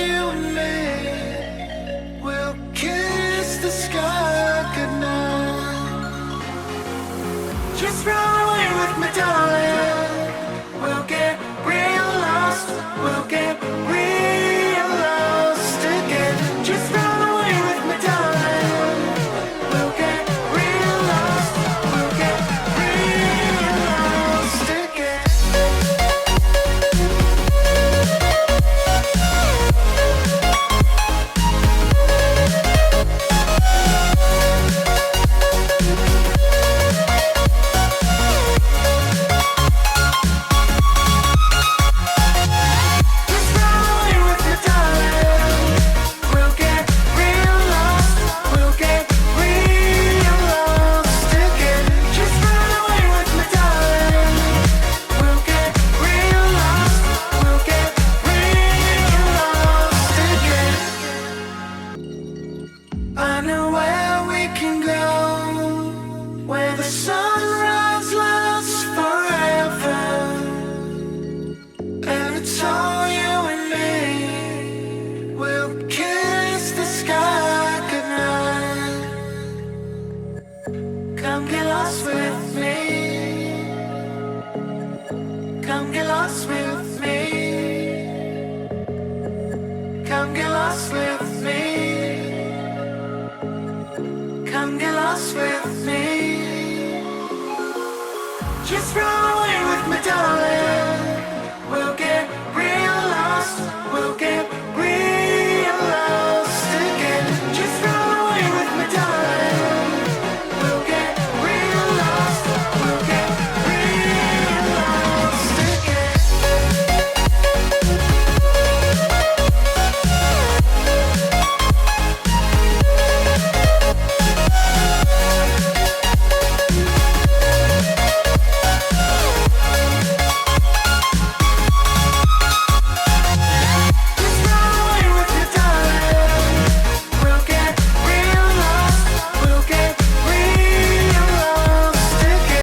you and me will kiss the sky goodnight. Just run away with me, darling. We'll get real lost. We'll get real lost again. Just run away with me, darling. We'll get real lost. We'll get real lost again. I know where we can go, where the sunrise lasts forever, and it's all you and me. We'll kiss the sky goodnight. Come get lost with me. Come get lost with me. Come get lost with me. Come get lost with me. Just run